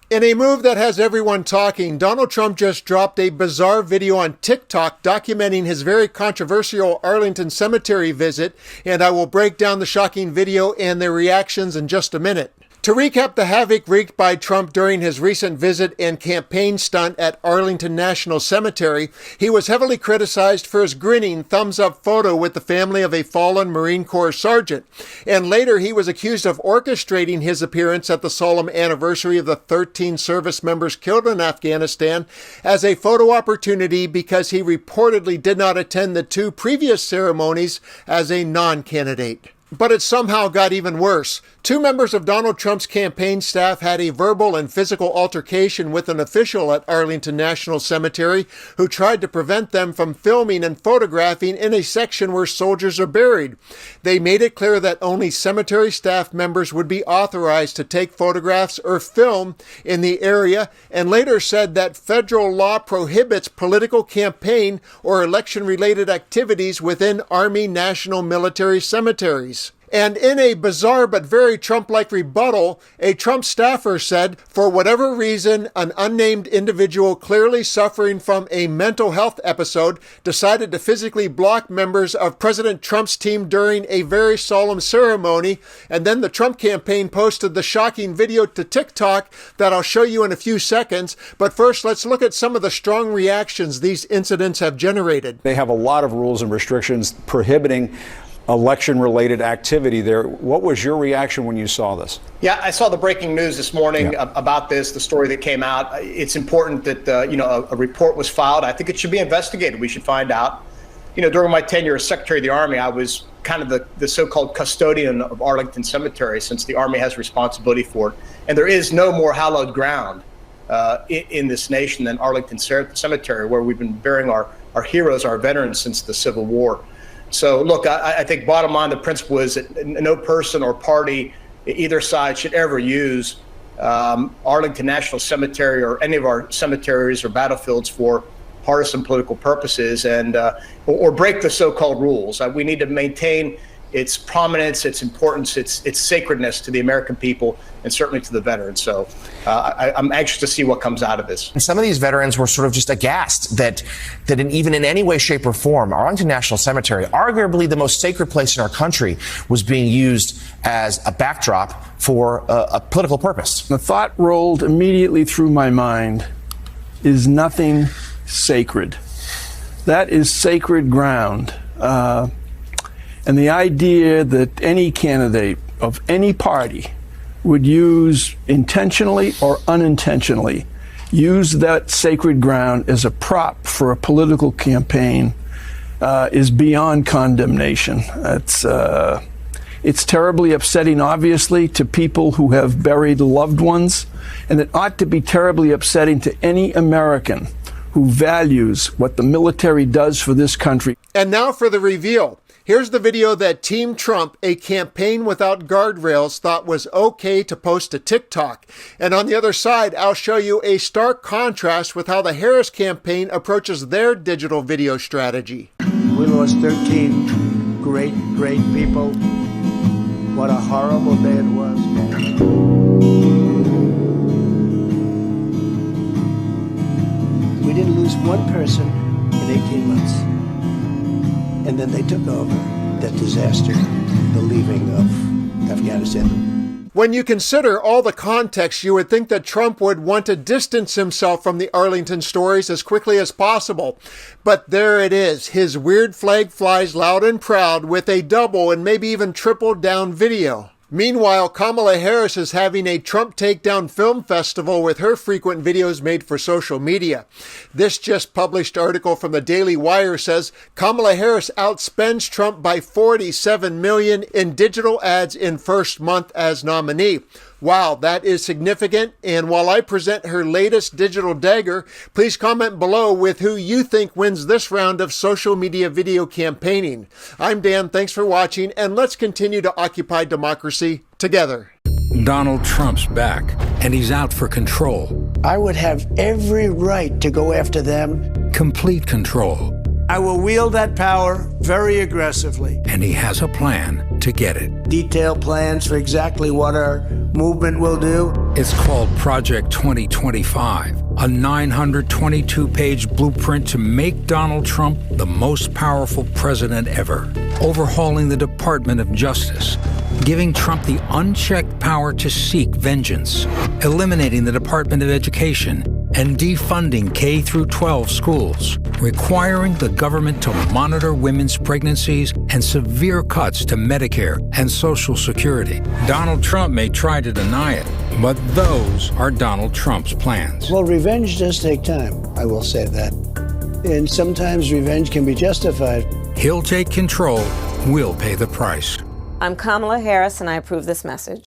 In a move that has everyone talking, Donald Trump just dropped a bizarre video on TikTok documenting his very controversial Arlington Cemetery visit, and I will break down the shocking video and their reactions in just a minute. To recap the havoc wreaked by Trump during his recent visit and campaign stunt at Arlington National Cemetery, he was heavily criticized for his grinning thumbs-up photo with the family of a fallen Marine Corps sergeant. And later he was accused of orchestrating his appearance at the solemn anniversary of the 13 service members killed in Afghanistan as a photo opportunity because he reportedly did not attend the two previous ceremonies as a non-candidate. But it somehow got even worse. Two members of Donald Trump's campaign staff had a verbal and physical altercation with an official at Arlington National Cemetery who tried to prevent them from filming and photographing in a section where soldiers are buried. They made it clear that only cemetery staff members would be authorized to take photographs or film in the area, and later said that federal law prohibits political campaign or election-related activities within Army National Military cemeteries. And in a bizarre but very Trump-like rebuttal, a Trump staffer said, for whatever reason, an unnamed individual clearly suffering from a mental health episode decided to physically block members of President Trump's team during a very solemn ceremony. And then the Trump campaign posted the shocking video to TikTok that I'll show you in a few seconds. But first, let's look at some of the strong reactions these incidents have generated. They have a lot of rules and restrictions prohibiting election-related activity there. What was your reaction when you saw this? Yeah, I saw the breaking news this morning about this, the story that came out. It's important that, a report was filed. I think it should be investigated. We should find out. During my tenure as Secretary of the Army, I was kind of the so-called custodian of Arlington Cemetery, since the Army has responsibility for it. And there is no more hallowed ground in this nation than Arlington Cemetery, where we've been burying our heroes, our veterans, since the Civil War. So, look, I think bottom line, the principle is that no person or party, either side, should ever use Arlington National Cemetery or any of our cemeteries or battlefields for partisan political purposes and or break the so-called rules. We need to maintain its prominence, its importance, its sacredness to the American people and certainly to the veterans. So I'm anxious to see what comes out of this. And some of these veterans were sort of just aghast that even in any way, shape, or form, Arlington National Cemetery, arguably the most sacred place in our country, was being used as a backdrop for a political purpose. The thought rolled immediately through my mind is nothing sacred. That is sacred ground. And the idea that any candidate of any party would use intentionally or unintentionally use that sacred ground as a prop for a political campaign is beyond condemnation. It's terribly upsetting, obviously, to people who have buried loved ones, and it ought to be terribly upsetting to any American who values what the military does for this country. And now for the reveal. Here's the video that Team Trump, a campaign without guardrails, thought was okay to post to TikTok. And on the other side, I'll show you a stark contrast with how the Harris campaign approaches their digital video strategy. We lost 13 great people. What a horrible day it was. We didn't lose one person in 18 months. And then they took over that disaster, the leaving of Afghanistan. When you consider all the context, you would think that Trump would want to distance himself from the Arlington stories as quickly as possible. But there it is. His weird flag flies loud and proud with a double and maybe even triple down video. Meanwhile, Kamala Harris is having a Trump Takedown Film Festival with her frequent videos made for social media. This just published article from the Daily Wire says Kamala Harris outspends Trump by $47 million in digital ads in first month as nominee. Wow, that is significant. And while I present her latest digital dagger, please comment below with who you think wins this round of social media video campaigning. I'm Dan, thanks for watching, and let's continue to occupy democracy together. Donald Trump's back, and he's out for control. I would have every right to go after them. Complete control. I will wield that power very aggressively. And he has a plan to get it. Detailed plans for exactly what our movement will do. It's called Project 2025, a 922-page blueprint to make Donald Trump the most powerful president ever. Overhauling the Department of Justice, giving Trump the unchecked power to seek vengeance, eliminating the Department of Education, and defunding K-12 schools, requiring the government to monitor women's pregnancies, and severe cuts to Medicare and Social Security. Donald Trump may try to deny it, but those are Donald Trump's plans. Well, revenge does take time, I will say that. And sometimes revenge can be justified. He'll take control. We'll pay the price. I'm Kamala Harris, and I approve this message.